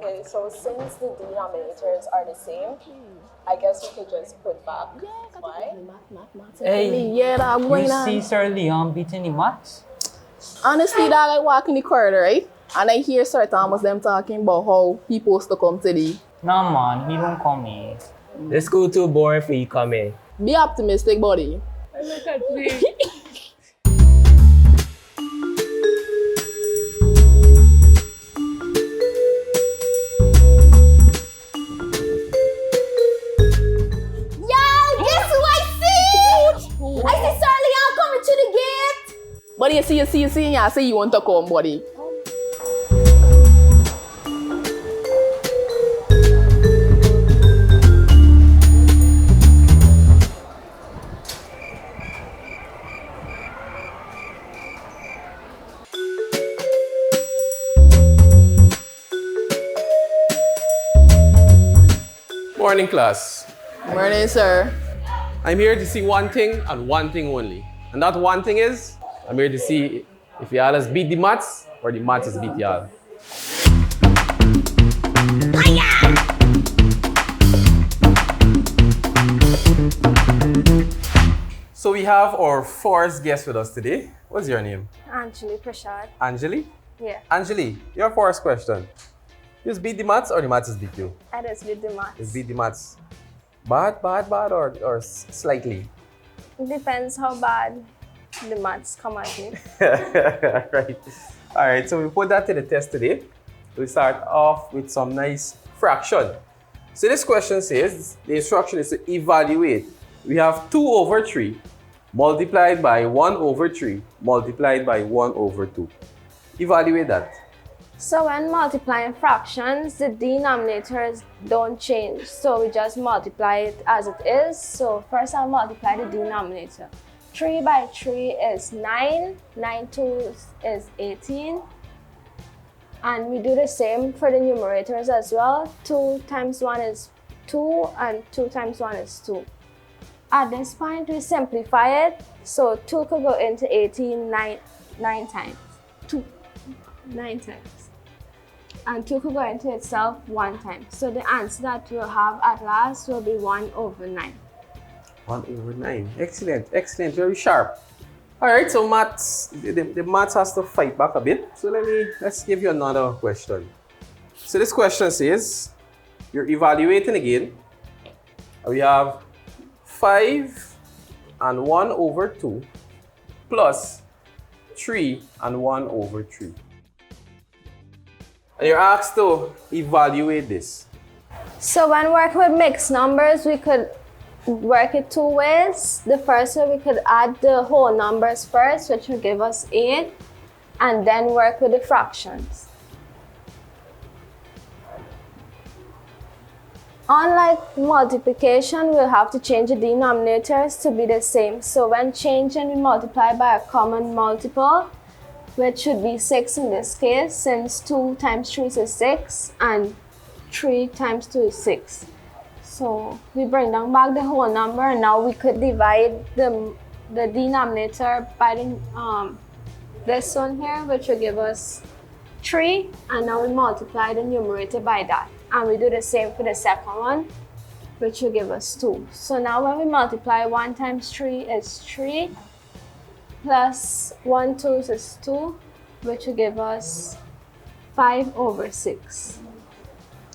Okay, so since the denominators are the same, I guess we could just put back y. Hey, Yeah, dog, you going see on. Sir Leon beating the maths? Honestly, dog, I walk in the corridor, right? And I hear Sir Thomas them talking about how he supposed to come today. Nah, man, he don't come here. The school too boring for you come in. Be optimistic, buddy. I see Sir Leon coming to the gate. Buddy, you see, I say you want to come, buddy. Morning, class. Morning, sir. I'm here to see one thing and one thing only. And that one thing is, I'm here to see if y'all has beat the maths or the maths has beat y'all. So we have our first guest with us today. What's your name? Anjali Prashad. Anjali? Yeah, Anjali, your first question. You beat the maths or the maths has beat you? that is with the You maths. beat the maths. Bad or slightly? It depends how bad the maths come at me. Right. All right, so we put that to the test today. We start off with some nice fraction. So this question says, the instruction is to evaluate. We have 2 over 3 multiplied by 1 over 3 multiplied by 1 over 2. Evaluate that. So when multiplying fractions, the denominators don't change. So we just multiply it as it is. So first I'll multiply the denominator. 3 by 3 is 9. 9 twos is 18. And we do the same for the numerators as well. 2 times 1 is 2 and 2 times 1 is 2. At this point, we simplify it. So 2 could go into 18 9 times. 9 times. And 2 could go into itself 1 time. So the answer that we'll have at last will be 1 over 9. 1 over 9. Excellent, excellent, very sharp. All right, so maths, the maths has to fight back a bit. So let's give you another question. So this question says, you're evaluating again. We have 5 and 1 over 2 plus 3 and 1 over 3. And you're asked to evaluate this. So when working with mixed numbers, we could work it 2 ways. The first way, we could add the whole numbers first, which will give us 8, and then work with the fractions. Unlike multiplication, we'll have to change the denominators to be the same. So when changing, we multiply by a common multiple, which should be 6 in this case, since 2 times 3 is 6 and 3 times 2 is 6. So we bring down back the whole number, and now we could divide the denominator by this one here, which will give us 3, and now we multiply the numerator by that. And we do the same for the second one, which will give us 2. So now when we multiply, 1 times 3 is 3, plus 1 2 is 2, which will give us 5 over 6.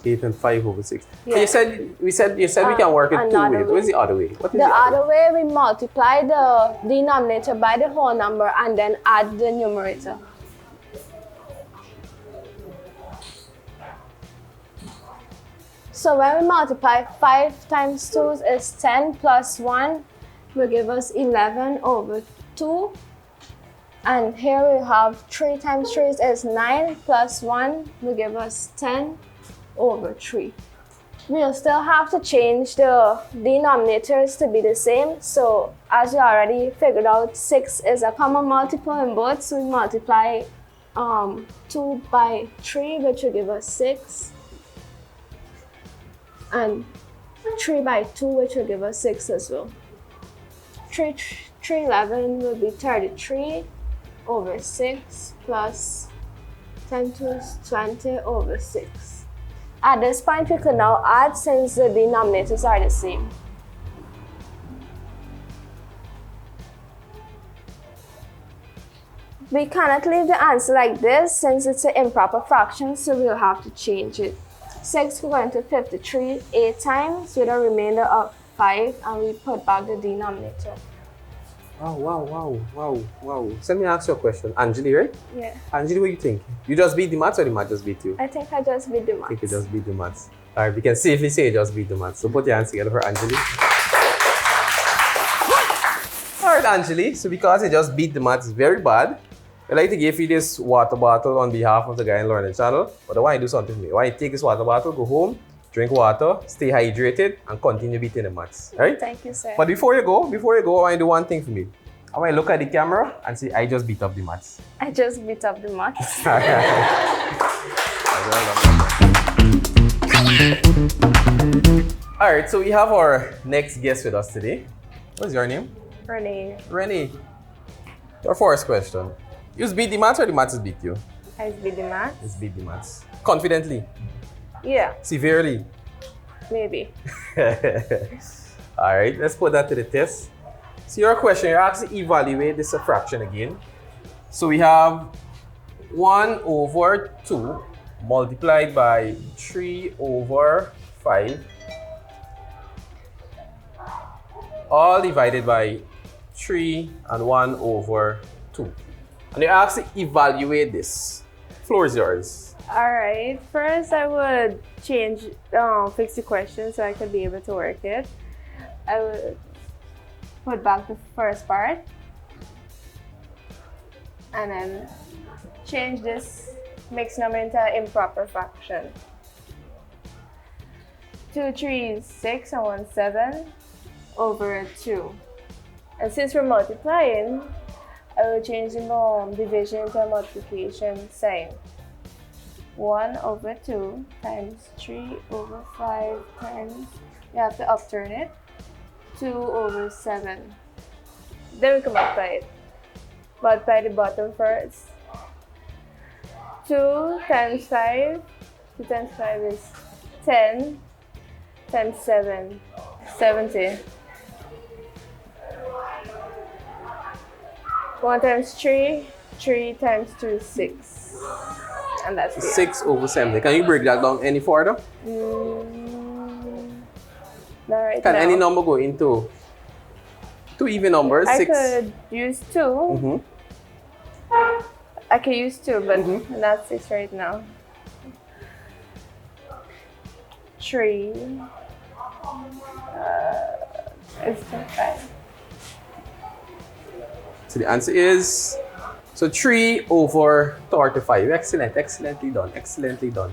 8 and 5 over 6. Yeah. So you said we can work it 2 another ways. way. What's the other way? What is The other way, we multiply the denominator by the whole number and then add the numerator. So when we multiply, 5 times 2 is 10 plus 1 will give us 11 over 2. And here we have 3 times 3 is 9 plus 1 will give us 10 over 3. We'll still have to change the denominators to be the same. So as you already figured out, 6 is a common multiple in both. So we multiply 2 by 3, which will give us 6. And 3 by 2, which will give us 6 as well. 311 will be 33 over 6 plus 10 to 20 over 6. At this point, we could now add since the denominators are the same. We cannot leave the answer like this since it's an improper fraction, so we'll have to change it. 6 will go into 53 8 times with a remainder of 5, and we put back the denominator. Wow. So let me ask you a question. Anjali, right? Yeah. Anjali, what do you think? You just beat the maths or the math just beat you? I think I just beat the I think you maths. just beat the maths. Alright, we can safely say you just beat the maths. So put your hands together for Anjali. Alright, Anjali. So because you just beat the maths very bad, I'd like to give you this water bottle on behalf of the Guy and Learning channel. But I want you to do something for me. I want you to take this water bottle, go home, drink water, stay hydrated, and continue beating the maths. Right? Thank you, sir. But before you go, I want you to do one thing for me. I want you to look at the camera and say, I just beat up the maths. I just beat up the maths. Alright, so we have our next guest with us today. What's your name? Renee, Rennie. Your first question. You just beat the maths or the maths beat you? I beat the maths. It's beat the maths. Confidently. Yeah, Severely. maybe. Alright, let's put that to the test. So your question, you're asked to evaluate this fraction again. So we have 1 over 2 multiplied by 3 over 5, all divided by 3 and 1 over 2. And you're asked to evaluate this. Floor is yours. Alright, first I would fix the question so I could be able to work it. I would put back the first part and then change this mixed number into an improper fraction. 2 3 6 and 1 7 over 2. And since we're multiplying, I will change the division into a multiplication sign. 1 over 2 times 3 over 5 times, you have to upturn it, 2 over 7. Then we can multiply it. Multiply the bottom first. 2 times 5, 2 times 5 is 10 times 7, 70. 1 times 3, 3 times 2 is 6. And that's it. 6 over 70. Can you break that down any further? Not right Can now. any number go into two even numbers? I 6. could use 2. Mm-hmm. I could use 2, but not 6 right now. 3. It's 5. So the answer is 3 over 35. Excellently done.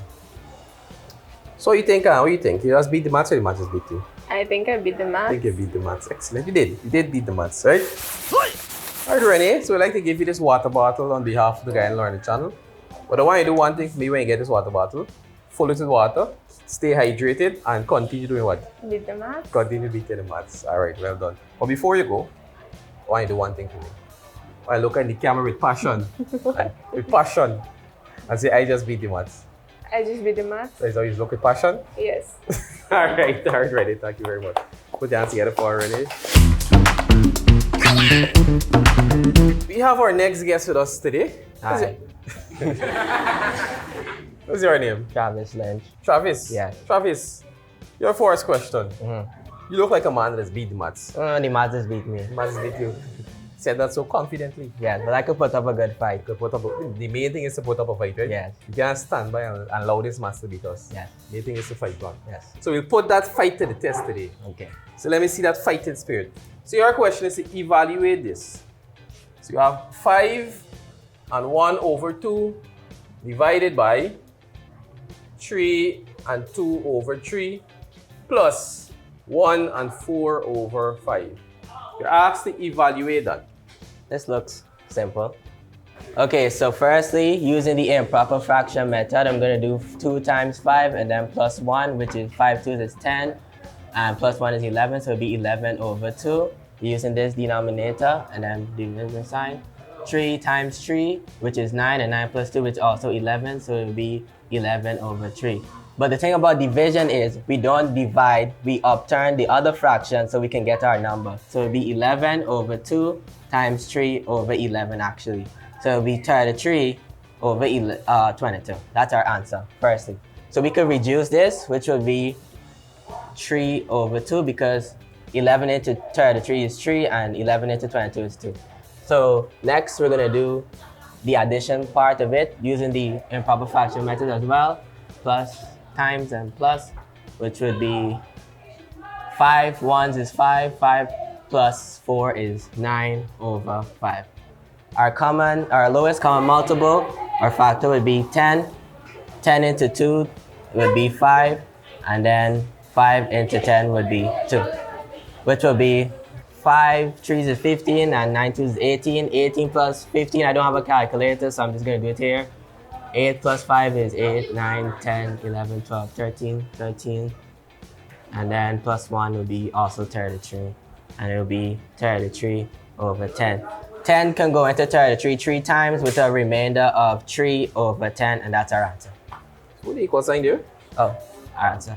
So what you think? What you think? You just beat the maths or the maths just beat you? I think I beat the I math. think you beat the maths. Excellent. You did beat the maths, right? Alright, Renee. So I'd like to give you this water bottle on behalf of the Guy and Learning channel. But I want you to do one thing for me when you get this water bottle. Fill it with water, stay hydrated, and continue doing what? Beat the math. Continue beating the maths. Alright, well done. But before you go, I want you to do one thing for me. I look at the camera with passion. And say, I just beat the maths. I just beat the math. So you look with passion? Yes. Alright, ready. Thank you very much. Put your hands together for Renee. We have our next guest with us today. Hi, What's your name? Travis Lynch. Travis? Yes. Travis, your first question. You look like a man that's beat the maths. The Mazdas beat me. Maths beat you. Said that so confidently. Yes, but I could put up a good fight. The main thing is to put up a fight, right? Yes. You can't stand by and allow this maths to beat us. Yes. The main thing is to fight one. Yes. So we'll put that fight to the test today. Okay. So let me see that fighting spirit. So your question is to evaluate this. So you have 5 and 1 over 2 divided by 3 and 2 over 3 plus 1 and 4 over 5. You're asked to evaluate that. This looks simple. Okay, so firstly, using the improper fraction method, I'm going to do 2 times 5 and then plus 1, which is 5 2s is 10, and plus 1 is 11, so it'll be 11 over 2. Using this denominator and then division sign. 3 times 3, which is 9, and 9 plus 2, which is also 11, so it'll be 11 over 3. But the thing about division is we don't divide, we upturn the other fraction so we can get our number. So it'll be 11 over 2 times 3 over 11 actually. So it'll be 33 over 22. That's our answer, firstly. So we could reduce this, which would be 3 over 2 because 11 into 33 is 3 and 11 into 22 is 2. So next we're gonna do the addition part of it using the improper fraction method as well. Plus times and plus, which would be 5 ones is 5, 5 plus 4 is 9 over 5. Our lowest common multiple or factor would be 10. 10 into 2 would be 5, and then 5 into 10 would be 2, which will be 5 3s is 15 and 9 2s is 18. 18 plus 15, I don't have a calculator, so I'm just gonna do it here. 8 plus 5 is 8, 9, 10, 11, 12, 13, 13. And then plus 1 will be also 33. And it will be 33 over 10. 10 can go into 33 3 times with a remainder of 3 over 10, and that's our answer. What the equal sign there? Oh, our answer.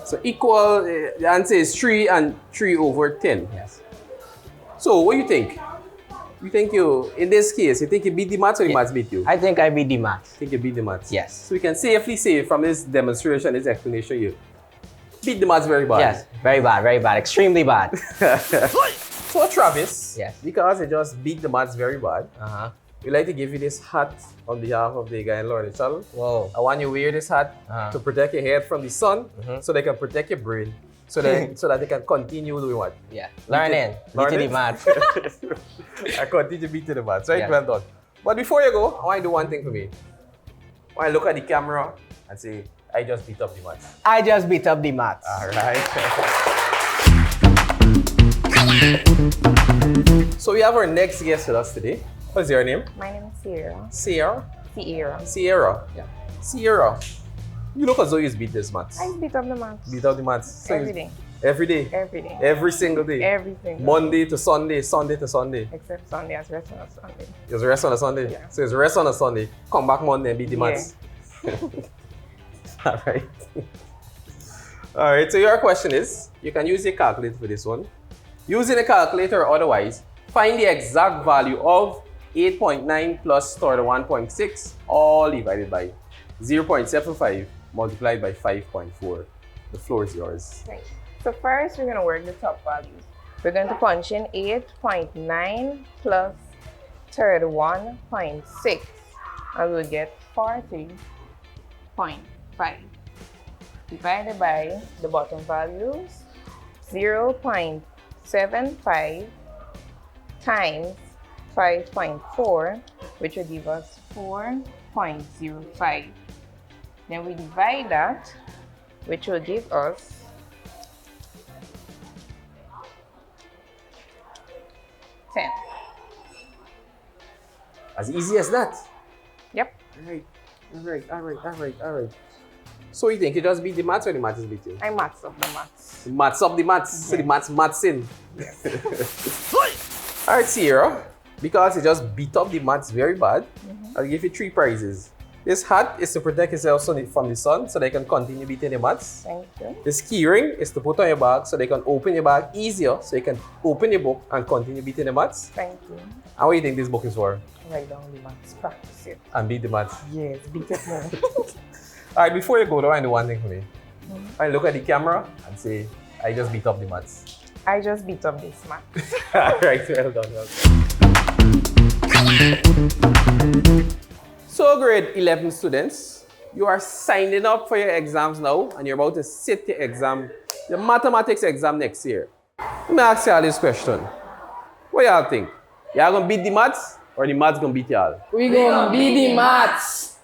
So equal, the answer is 3 and 3 over 10. Yes. So what do you think? You think in this case, you think you beat the maths or the maths beat you? I think I beat the maths. Think you beat the maths? Yes. So we can safely say from this demonstration, this explanation, you beat the maths very bad. Yes, very bad, extremely bad. So Travis, Yes. because you just beat the maths very bad, we'd like to give you this hat on behalf of the guy in Lord channel. Whoa. I want you to wear this hat to protect your head from the sun, so they can protect your brain, so that they can continue doing what? Yeah. Learning. Learning? Beating the maths. I continue beating the maths, right? Yeah. Well done. But before you go, I want you to do one thing for me. I want you to look at the camera and say, I just beat up the maths. I just beat up the maths. All right. So we have our next guest with us today. What's your name? My name is Sierra. Sierra? Sierra. Sierra. Yeah. Sierra. You look as though you beat this maths. I beat up the maths. Beat up the maths. So Every day. Every day? Every day. Every single day? Every single Monday to Sunday, Sunday to Sunday. Except Sunday, as rest on a Sunday. It's rest on a Sunday? Yeah. So it's rest on a Sunday, come back Monday and beat the maths. All right. All right, so your question is, you can use your calculator for this one. Using a calculator or otherwise, find the exact value of 8.9 plus 1.6, all divided by 0.75 multiplied by 5.4. The floor is yours. Right. So first, we're going to work the top values. We're going to punch in 8.9 plus 31.6, and we'll get 40.5. Divided by the bottom values, 0.75 times 5.4, which will give us 4.05. Then we divide that, which will give us 10. As easy as that. Yep. All right. So you think you just beat the maths or the maths is beat you? I maths up the maths. The maths up the maths, so the maths in. All right, Sierra, because you just beat up the maths very bad, I'll give you 3 prizes. This hat is to protect yourself from the sun so they can continue beating the maths. Thank you. This key ring is to put on your bag so they can open your bag easier so you can open your book and continue beating the maths. Thank you. And what do you think this book is for? Write down the maths, practice it. And beat the maths. Yes, beat it more. All right, before you go, do one thing for me. I look at the camera and say, I just beat up the maths. I just beat up this maths. All right, well done. So grade 11 students, you are signing up for your exams now and you're about to sit your exam, your mathematics exam next year. Let me ask you all this question. What y'all think? Y'all gonna beat the maths or the maths gonna beat y'all? We gonna beat the maths.